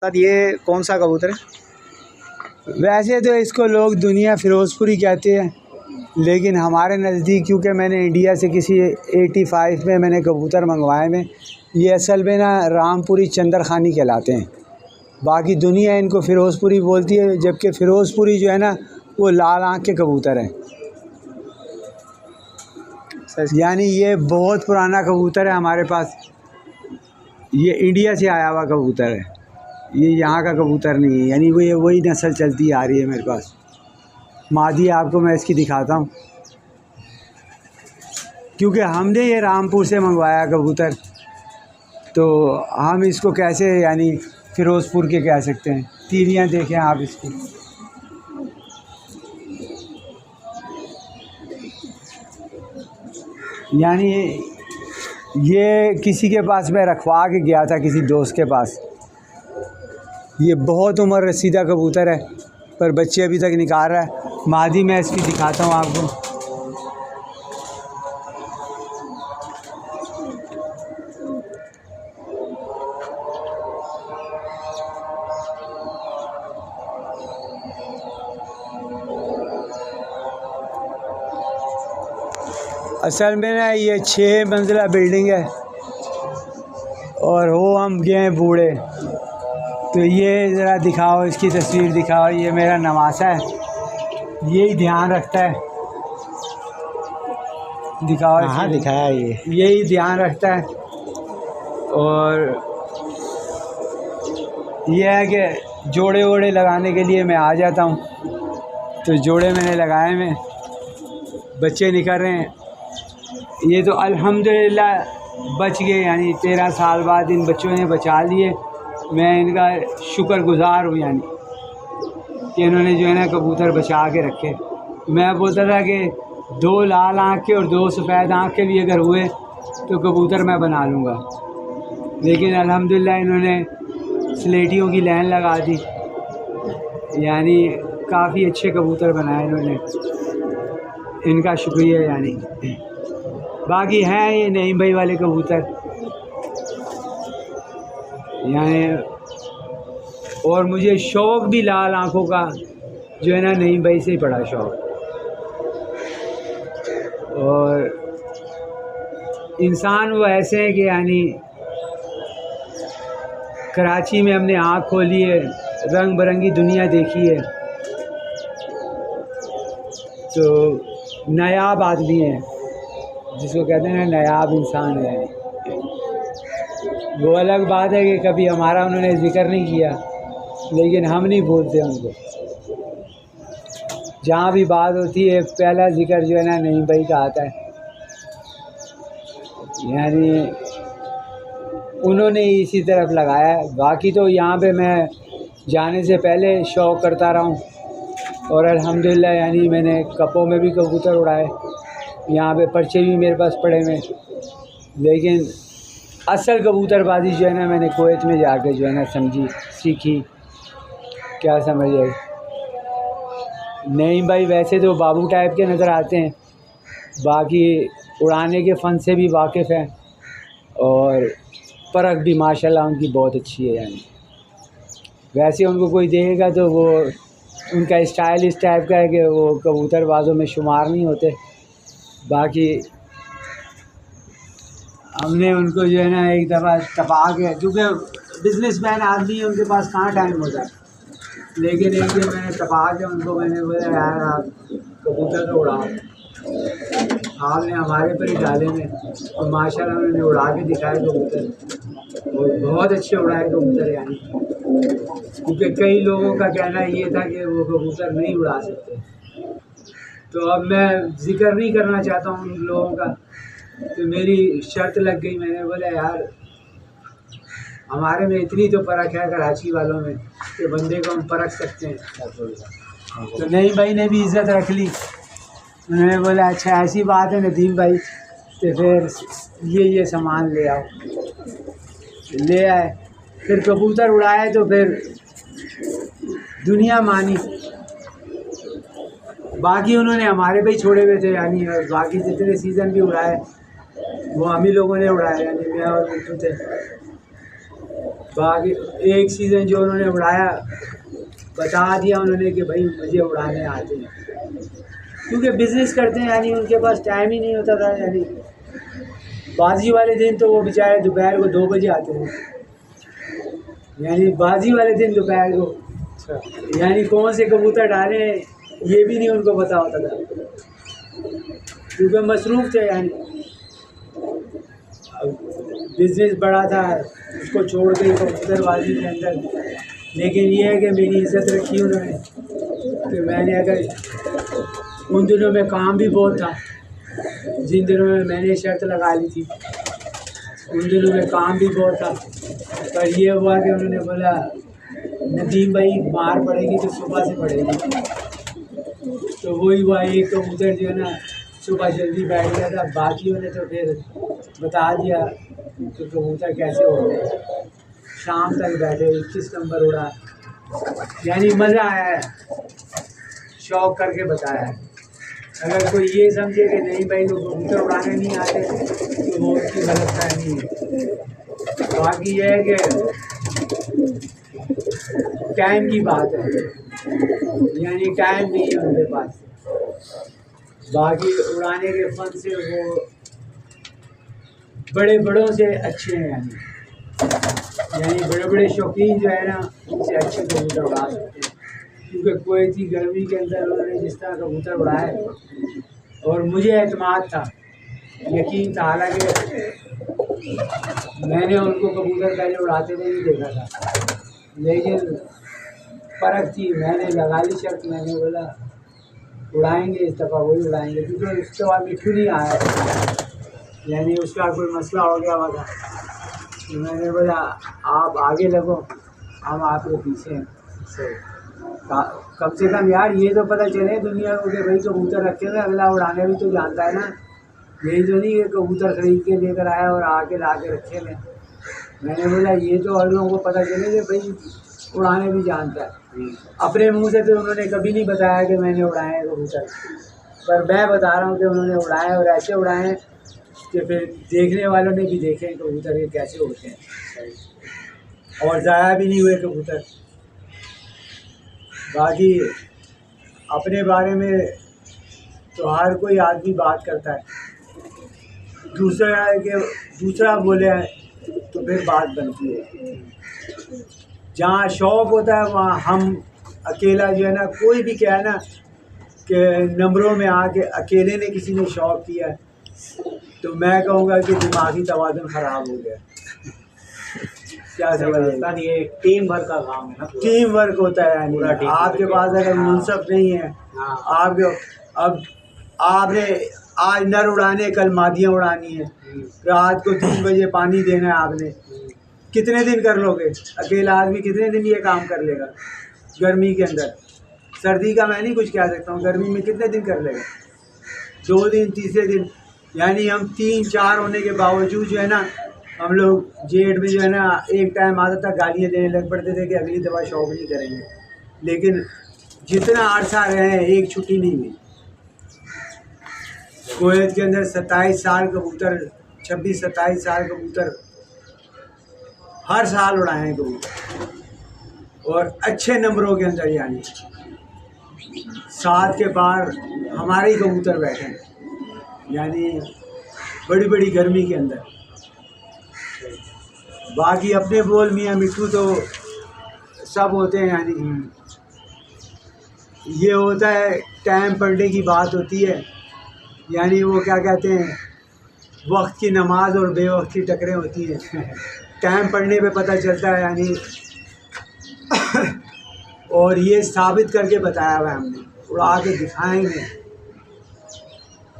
ये कौन सा कबूतर है? वैसे तो इसको लोग दुनिया फिरोज़पुरी कहते हैं, लेकिन हमारे नज़दीक क्योंकि मैंने इंडिया से किसी 85 में मैंने कबूतर मंगवाए में, ये असल में ना रामपुरी चंदरखानी कहलाते हैं। बाकी दुनिया इनको फिरोज़पुरी बोलती है, जबकि फिरोज़पुरी जो है ना वो लाल आँख के कबूतर हैं। यानी ये बहुत पुराना कबूतर है हमारे पास। ये इंडिया से आया हुआ कबूतर है, ये यहाँ का कबूतर नहीं है। यानी वही नस्ल चलती आ रही है मेरे पास। मादी आपको मैं इसकी दिखाता हूँ, क्योंकि हमने ये रामपुर से मंगवाया कबूतर, तो हम इसको कैसे यानी फिरोज़पुर के कह सकते हैं। तीलियाँ देखें आप इसकी, यानी ये किसी के पास मैं रखवा के गया था, किसी दोस्त के पास। ये बहुत उम्र रसीदा कबूतर है, पर बच्चे अभी तक निकाल रहा है। मादी मैं इसकी दिखाता हूँ आपको। असल में ना ये 6 मंजिला बिल्डिंग है और हो हम गए बूढ़े। तो ये ज़रा दिखाओ, इसकी तस्वीर दिखाओ। ये मेरा नवासा है, यही ध्यान रखता है। दिखाओ। हाँ दिखाया, यही ध्यान रखता है। और ये है कि जोड़े वोड़े लगाने के लिए मैं आ जाता हूँ, तो जोड़े मैंने लगाए में बच्चे निकल रहे हैं। ये तो अल्हम्दुलिल्लाह बच गए, यानी 13 साल बाद इन बच्चों ने बचा लिए। मैं इनका शुक्रगुज़ार हूँ, यानी कि इन्होंने जो है ना कबूतर बचा के रखे। मैं बोलता था कि 2 लाल आँख के और 2 सफ़ेद आँख के भी अगर हुए तो कबूतर मैं बना लूँगा, लेकिन अल्हम्दुलिल्लाह इन्होंने स्लेटियों की लाइन लगा दी। यानी काफ़ी अच्छे कबूतर बनाए इन्होंने, इनका शुक्रिया। यानी बाकी हैं ये नईम भाई वाले कबूतर, यानी और मुझे शौक़ भी लाल आँखों का जो है ना नईम भाई से ही पड़ा शौक़। और इंसान वो ऐसे हैं कि यानी कराची में हमने आँख खोली है, रंग बिरंगी दुनिया देखी है, तो नायाब आदमी है, जिसको कहते हैं ना नायाब इंसान है। वो अलग बात है कि कभी हमारा उन्होंने ज़िक्र नहीं किया, लेकिन हम नहीं भूलते उनको। जहाँ भी बात होती है पहला ज़िक्र जो है ना नईम भाई का आता है। यानी उन्होंने इसी तरफ लगाया है। बाकी तो यहाँ पे मैं जाने से पहले शौक़ करता रहा हूँ, और अल्हम्दुलिल्लाह यानी मैंने कपों में भी कबूतर उड़ाए, यहाँ पे पर्चे भी मेरे पास पड़े हुए। लेकिन असल कबूतरबाजी जो है ना मैंने कुवैत में जाके जो है ना समझी, सीखी। क्या समझ आई? नईम भाई वैसे तो बाबू टाइप के नज़र आते हैं, बाकी उड़ाने के फ़न से भी वाकिफ़ हैं, और परख भी माशाल्लाह उनकी बहुत अच्छी है। यानी वैसे उनको कोई देखेगा तो वो उनका स्टाइल इस टाइप का है कि वो कबूतरबाज़ों में शुमार नहीं होते। बाकी हमने उनको जो है ना एक दफ़ा तपा के, क्योंकि बिजनेसमैन आदमी है, उनके पास कहाँ टाइम होता है, लेकिन एक दिन मैंने तपा के उनको मैंने बोला यार आप कबूतर तो उड़ाओ। आपने हमारे पर ही डाले में, और माशाल्लाह उन्होंने उड़ा के दिखाए कबूतर, और बहुत अच्छे उड़ाए कबूतर। यानी क्योंकि कई लोगों का कहना ये था कि वो कबूतर नहीं उड़ा सकते, तो अब मैं ज़िक्र नहीं करना चाहता हूँ उन लोगों का। तो मेरी शर्त लग गई, मैंने बोला यार हमारे में इतनी तो परख है कराची वालों में कि बंदे को हम परख सकते हैं। तो नईम भाई ने भी इज़्ज़त रख ली। उन्होंने बोला अच्छा ऐसी बात है नदीम भाई, तो फिर ये सामान ले आओ। ले आए, फिर कबूतर उड़ाए, तो फिर दुनिया मानी। बाकी उन्होंने हमारे पे ही छोड़े हुए थे, यानी बाकी जितने सीज़न भी उड़ाए वो हम ही लोगों ने उड़ाए, यानी मैं और मिट्टू थे। बाकी एक सीज़न जो उन्होंने उड़ाया बता दिया उन्होंने कि भाई मुझे उड़ाने आते हैं, क्योंकि बिज़नेस करते हैं यानी उनके पास टाइम ही नहीं होता था। यानी बाजी वाले दिन तो वो बेचारे दोपहर को 2 बजे आते हैं, यानी बाजी वाले दिन दोपहर को, अच्छा। यानी कौन से कबूतर डालें ये भी नहीं उनको पता होता था, क्योंकि मसरूफ़ थे। यानी बिज़नेस बड़ा था, उसको छोड़ के कबूतरबाजी के अंदर, लेकिन ये है कि मेरी इज़्ज़त रखी उन्होंने कि मैंने अगर उन दिनों में काम भी बहुत था, जिन दिनों में मैंने शर्त लगा ली थी उन दिनों में काम भी बहुत था, पर ये हुआ कि उन्होंने बोला नदीम भाई मार पड़ेगी तो सुबह से पड़ेगी, तो वही हुआ। एक कबूतर जो है ना सुबह जल्दी बैठ गया था, बाकियों ने तो फिर बता दिया कि कबूतर कैसे उड़ते हैं। शाम तक बैठे 21 नंबर उड़ा, यानी मज़ा आया है, शौक करके बताया है। अगर कोई ये समझे कि नहीं भाई लोग कबूतर उड़ाने नहीं आते तो वो उसकी गलतफहमी है। बाकी ये है कि टाइम की बात है, यानी टाइम नहीं है उनके पास। बाकी उड़ाने के फन से वो बड़े बड़ों से अच्छे हैं, यानी बड़े बड़े शौकीन जो है ना उनसे अच्छे कबूतर उड़ा सकते हैं, क्योंकि कोई थी गर्मी के अंदर उन्होंने जिस तरह कबूतर उड़ाए और मुझे एतमाद था, यकीन था, हालांकि मैंने उनको कबूतर पहले उड़ाते हुए नहीं देखा था, लेकिन फ़र्क थी। मैंने लगा ली शर्त, मैंने बोला उड़ाएंगे इस दफ़ा वही उड़ाएंगे, क्योंकि उसके बाद मिठू नहीं आया, यानी उसका कोई मसला हो गया हुआ था। तो मैंने बोला आप आगे लगो, हम आपके पीछे हैं। कम से कम यार ये तो पता चले दुनिया को कि भाई कबूतर रखे हुए अगला उड़ाने भी तो जानता है ना, यही तो नहीं कि कबूतर खरीद के लेकर आया और आके ला के रखे में। मैंने बोला ये तो और लोगों को पता चले कि भाई उड़ाने भी जानता है। अपने मुंह से तो उन्होंने कभी नहीं बताया कि मैंने उड़ाए हैं कबूतर, पर मैं बता रहा हूँ कि उन्होंने उड़ाए और ऐसे उड़ाए हैं कि फिर देखने वालों ने भी देखे हैं कबूतर ये कैसे उड़ते हैं, और ज़ाया भी नहीं हुए कबूतर। बाकी अपने बारे में तो हर कोई आदमी बात करता है, दूसरा है कि दूसरा बोले तो फिर बात बनती है। जहाँ शौक़ होता है वहाँ हम अकेला जो है ना, कोई भी क्या है ना कि नंबरों में आके अकेले ने किसी ने शौक़ किया है तो मैं कहूँगा कि दिमागी तवाज़ुन ख़राब हो गया। क्या समझ, ये टीम वर्क का काम है ना, टीम वर्क होता है। यानी आपके पास अगर मुनसफ नहीं है, आपके अब आपने आज नर उड़ाने कल मादियाँ उड़ानी है, रात को 3 बजे पानी देना है आपने, कितने दिन कर लोगे? अकेला आदमी कितने दिन ये काम कर लेगा गर्मी के अंदर? सर्दी का मैं नहीं कुछ कह सकता हूँ, गर्मी में कितने दिन कर लेगा? 2 दिन, तीसरे दिन, यानी हम 3-4 होने के बावजूद जो है ना, हम लोग जेठ में जो है ना एक टाइम आता था गालियाँ देने लग पड़ते थे कि अगली दफ़ा शौक़ नहीं करेंगे, लेकिन जितना अरसा रहे हैं एक छुट्टी नहीं हुई। कुवैत के अंदर 27 साल कबूतर, 26-27 साल कबूतर हर साल उड़ाए हैं कबूतर, और अच्छे नंबरों के अंदर, यानी 7 के पार हमारे ही कबूतर बैठे हैं, यानी बड़ी बड़ी गर्मी के अंदर। बाकी अपने बोल मियाँ मिठू तो सब होते हैं, यानी ये होता है टाइम पढ़ने की बात होती है, यानी वो क्या कहते हैं वक्त की नमाज और बेवक्त की टकरें होती हैं। टाइम पढ़ने पे पता चलता है, यानी और ये साबित करके बताया हुआ है हमने, उड़ा के दिखाएंगे।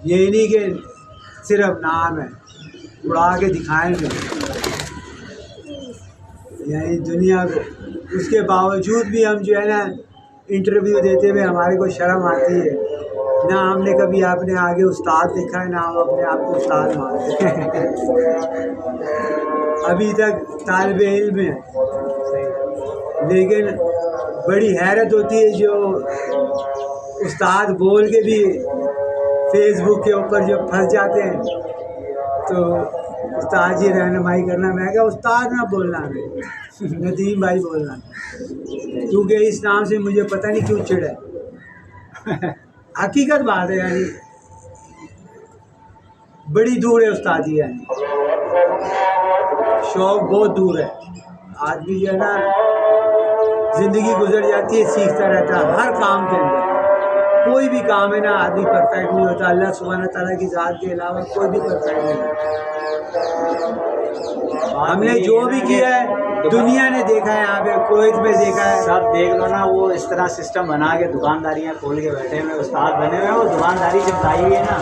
ये नहीं कि सिर्फ नाम है, उड़ा के दिखाएंगे यानी दुनिया को। उसके बावजूद भी हम जो है ना इंटरव्यू देते हुए हमारे को शर्म आती है ना, हमने कभी आपने आगे उस्ताद देखा है ना हम अपने आप को उस्ताद मानते हैं। अभी तक तालिबे इल्म है, लेकिन बड़ी हैरत होती है जो उस्ताद बोल के भी फेसबुक के ऊपर जो फंस जाते हैं, तो उस्ताद जी रहनुमाई करना। मैं क्या उस्ताद ना बोलना है, नदीम भाई बोलना, क्योंकि इस नाम से मुझे पता नहीं क्यों चिढ़ है। हकीकत बात है यानी, बड़ी दूर है उस्तादी यानी, शौक बहुत दूर है। आदमी जो है ना ज़िंदगी गुजर जाती है, सीखता रहता है हर काम के अंदर। कोई भी काम है ना, आदमी परफेक्ट नहीं होता। अल्लाह सुब्हान ताला की ज़ात के अलावा कोई भी परफेक्ट नहीं होता। हमने जो भी किया है दुनिया ने देखा है, यहाँ पे कुवैत में देखा है। सब देख लो ना, वो इस तरह सिस्टम बना के दुकानदारियाँ खोल के बैठे हुए उस्ताद बने हुए हैं, वो दुकानदारी चिपकाई हुई है ना।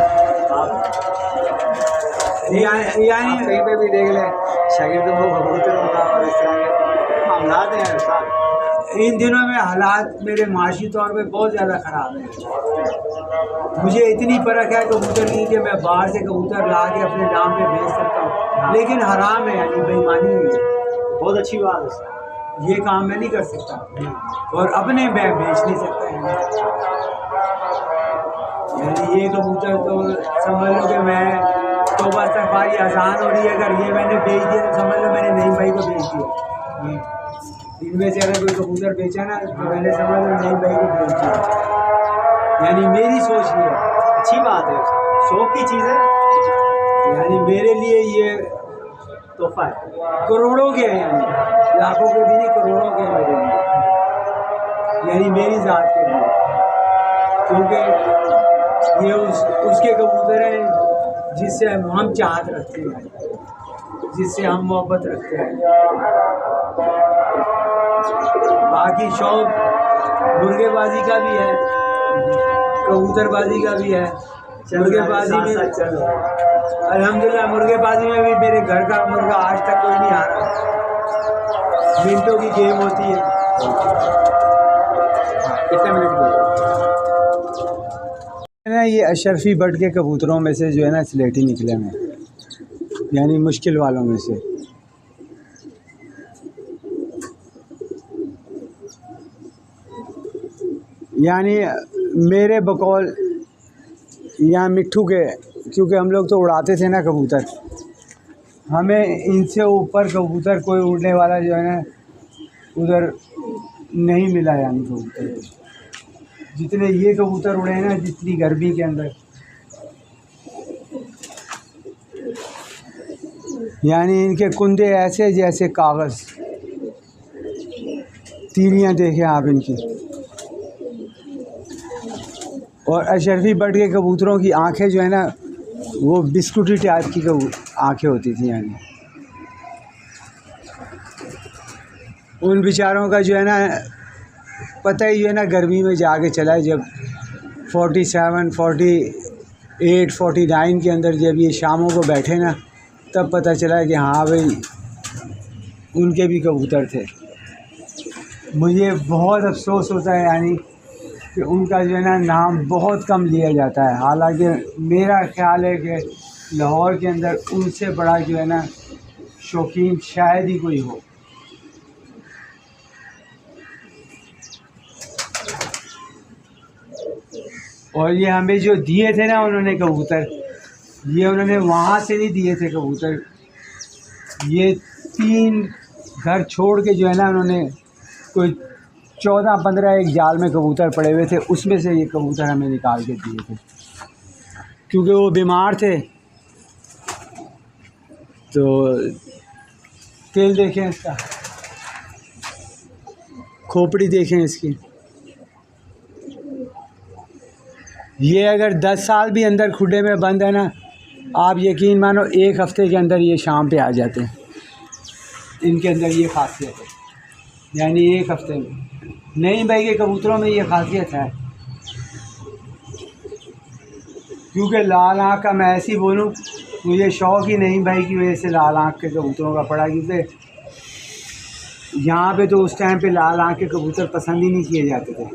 यानी कहीं पे भी देख ले, शागिर्दों को कबूतरों का और इस तरह के मामलात हैं उस्ताद। इन दिनों में हालात मेरे माशी तौर पे बहुत ज़्यादा ख़राब है। मुझे इतनी परख है कबूतर की कि मैं बाहर से कबूतर ला के अपने नाम पे भेज सकता हूँ, लेकिन हराम है यानी बेईमानी है। बहुत अच्छी बात है, ये काम मैं नहीं कर सकता और अपने मैं बेच नहीं सकता यानी ये कबूतर तो समझ लो कि मैं तौबा इस्तग़फ़ार आसान हो रही है। अगर ये मैंने बेच दिया तो समझ लो मैंने नईम भाई को बेच दिया। इनमें से अगर कोई कबूतर बेचा ना तो मैंने समझ लो नईम भाई को बेच दिया। यानी मेरी सोच ये है, अच्छी बात है, शौक की चीज़ है। यानी मेरे लिए ये तोहफा है, करोड़ों के हैं, यानी लाखों के भी नहीं, करोड़ों के हैं मेरे लिए, यानी मेरी ज़ात के लिए। क्योंकि ये उसके कबूतर हैं जिससे हम चाहत रखते हैं, जिससे हम मोहब्बत रखते हैं। बाकी शौक मुर्गेबाजी का भी है, कबूतरबाजी का भी है। मुर्गेबाजी में अल्हम्दुलिल्लाह, मुर्गेबाजी में भी मेरे घर का मुर्गा आज तक कोई नहीं आ रहा। मिनटों की गेम होती है। कितने मिनट की ना, ये अशरफी बर्ड के कबूतरों में से जो है ना स्लेटी निकले हैं, यानी मुश्किल वालों में से। यानी मेरे बकौल या मिट्ठू के, क्योंकि हम लोग तो उड़ाते थे ना कबूतर, हमें इनसे ऊपर कबूतर कोई उड़ने वाला जो है ना उधर नहीं मिला। यानी कबूतर जितने ये कबूतर उड़े हैं ना, जितनी गर्मी के अंदर, यानी इनके कुंदे ऐसे जैसे कागज़, तीलियाँ देखें आप इनकी। और अशरफी बर्ड के कबूतरों की आंखें जो है ना वो बिस्कुटी टाइप की आंखें होती थी। यानी उन बेचारों का जो है ना पता ही जो है ना गर्मी में जाके चला है, जब 47, 48, 49 के अंदर जब ये शामों को बैठे ना, तब पता चला कि हाँ भाई उनके भी कबूतर थे। मुझे बहुत अफसोस होता है यानी कि उनका जो है ना नाम बहुत कम लिया जाता है। हालांकि मेरा ख़्याल है कि लाहौर के अंदर उनसे बड़ा जो है ना शौकीन शायद ही कोई हो। और ये हमें जो दिए थे ना उन्होंने कबूतर, ये उन्होंने वहाँ से नहीं दिए थे कबूतर, ये 3 घर छोड़ के जो है ना उन्होंने कोई 14-15 एक जाल में कबूतर पड़े हुए थे, उसमें से ये कबूतर हमें निकाल के दिए थे, क्योंकि वो बीमार थे। तो तेल देखें इसका, खोपड़ी देखें इसकी, ये अगर 10 साल भी अंदर खुडे में बंद है ना, आप यकीन मानो 1 हफ़्ते के अंदर ये शाम पे आ जाते हैं। इनके अंदर ये खासियत है, यानी 1 हफ़्ते में। नईम भाई के कबूतरों में ये खासियत है, क्योंकि लाल आँख का मैं ऐसी बोलूँ, मुझे शौक़ ही नईम भाई की वजह से लाल आँख के कबूतरों का पड़ा, क्योंकि यहाँ पे तो उस टाइम पे लाल आँख के कबूतर पसंद ही नहीं किए जाते थे।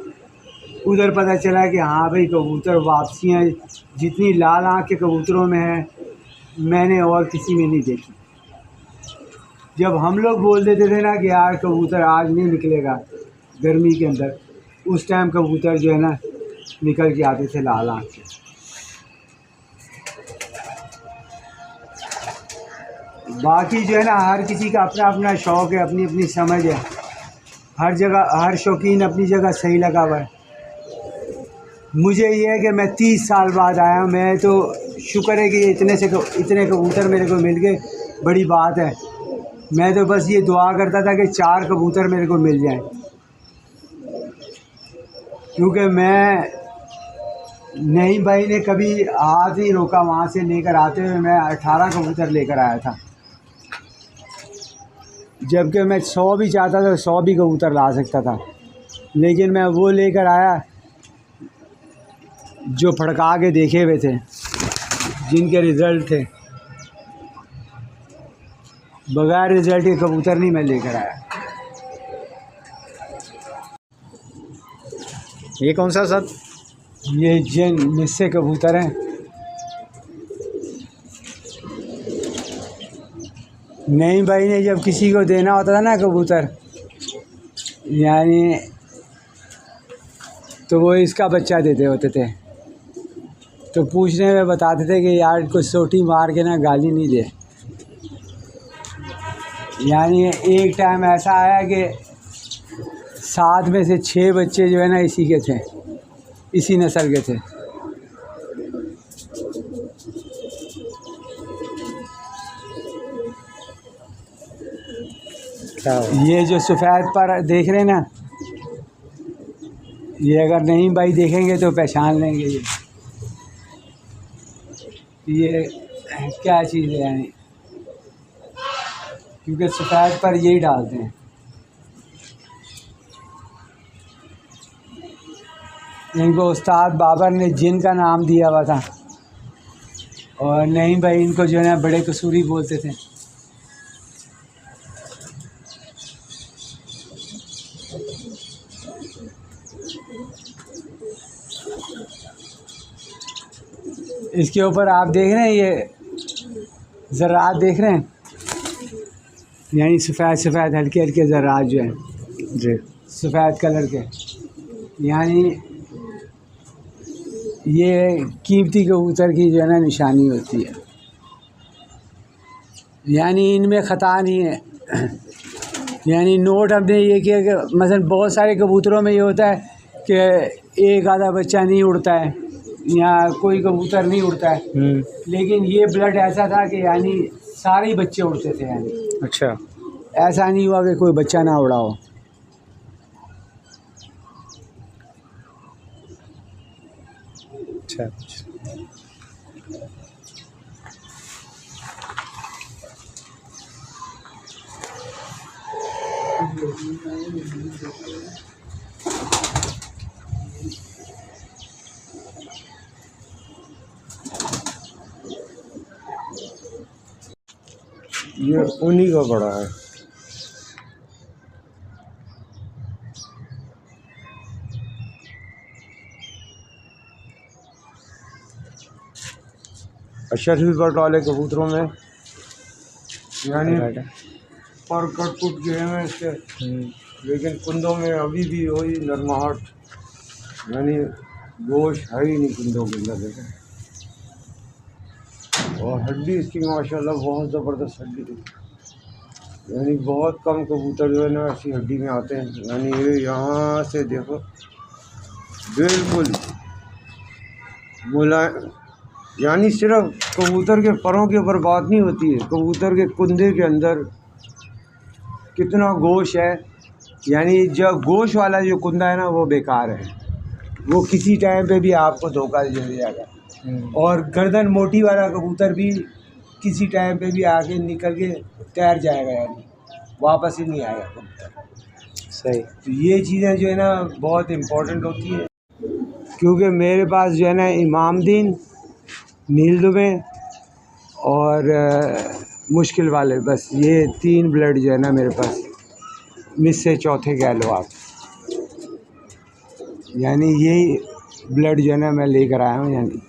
उधर पता चला कि हाँ भाई कबूतर वापसियाँ जितनी लाल आँख के कबूतरों में है मैंने और किसी में नहीं देखी। जब हम लोग बोल देते थे ना कि यार कबूतर आज नहीं निकलेगा गर्मी के अंदर, उस टाइम कबूतर जो है ना निकल के आते थे लाल आँख के। बाकी जो है ना हर किसी का अपना अपना शौक़ है, अपनी अपनी समझ है। हर जगह हर शौकीन अपनी जगह सही लगा हुआ है। मुझे ये है कि मैं 30 साल बाद आया हूँ, मैं तो शुक्र है कि इतने कबूतर मेरे को मिल गए, बड़ी बात है। मैं तो बस ये दुआ करता था कि 4 कबूतर मेरे को मिल जाएं, क्योंकि मैं नहीं भाई ने कभी हाथ ही रोका। वहाँ से लेकर आते हुए मैं 18 कबूतर लेकर आया था, जबकि मैं 100 भी चाहता था 100 भी कबूतर ला सकता था, लेकिन मैं वो लेकर आया जो फड़का के देखे हुए थे, जिनके रिज़ल्ट थे। बगैर रिज़ल्ट के कबूतर नहीं मैं लेकर आया। ये कौन सा सर? ये जिन मिस्से कबूतर हैं। नहीं भाई ने जब किसी को देना होता था ना कबूतर, यानी तो वो इसका बच्चा देते होते थे, तो पूछने में बताते थे कि यार कुछ सोटी मार के ना गाली नहीं दे। यानी एक टाइम ऐसा आया कि 7 में से 6 बच्चे जो है ना इसी के थे, इसी नस्ल के थे। ये जो सफ़ेद पर देख रहे हैं ना, ये अगर नहीं भाई देखेंगे तो पहचान लेंगे ये क्या चीज़ है, यानी क्योंकि सफ़ेद पर यही डालते हैं। इनको उस्ताद बाबर ने जिन का नाम दिया हुआ था, और नहीं भाई इनको जो है ना बड़े कसूरी बोलते थे। इसके ऊपर आप देख रहे हैं, ये ज़रात देख रहे हैं, यानी सफ़ेद हल्के हल्के ज़रात जो हैं जी, सफ़ेद कलर के, यानी ये कीमती कबूतर की जो है ना निशानी होती है। यानी इनमें ख़ता नहीं है। यानी नोट हमने ये किया कि मसलन बहुत सारे कबूतरों में ये होता है कि एक आधा बच्चा नहीं उड़ता है या कोई कबूतर नहीं उड़ता है, लेकिन ये ब्लड ऐसा था कि यानी सारे ही बच्चे उड़ते थे। यानी अच्छा, ऐसा नहीं हुआ कि कोई बच्चा ना उड़ा हो। अच्छा, ये उन्हीं का बड़ा है। अशरफी बट वाले कबूतरों में यानी पर कट कुट गए हैं इसके, लेकिन कुंदों में अभी भी वही नरमाहट, यानी गोश्त है ही नहीं कुंदों के अंदर देखें। और हड्डी इसकी माशाल्लाह बहुत ज़बरदस्त हड्डी थी। यानी बहुत कम कबूतर जो है ना ऐसी हड्डी में आते हैं। यानी ये यहाँ से देखो बिल्कुल मुलायम, यानी सिर्फ कबूतर के परों के ऊपर बात नहीं होती है, कबूतर के कुंदे के अंदर कितना गोश्त है। यानी जब गोश्त वाला जो कुंदा है ना वो बेकार है, वो किसी टाइम पे भी आपको धोखा दे जाएगा। और गर्दन मोटी वाला कबूतर भी किसी टाइम पे भी आके निकल के तैर जाएगा, यानी वापस ही नहीं आएगा कबूतर। सही। तो ये चीज़ें जो है ना बहुत इम्पोर्टेंट होती है, क्योंकि मेरे पास जो है ना इमामदीन, नील दुबे और मुश्किल वाले, बस ये 3 ब्लड जो है ना मेरे पास, मिस से चौथे कह लो आप। यानी यही ब्लड जो है ना मैं लेकर आया हूँ। यानी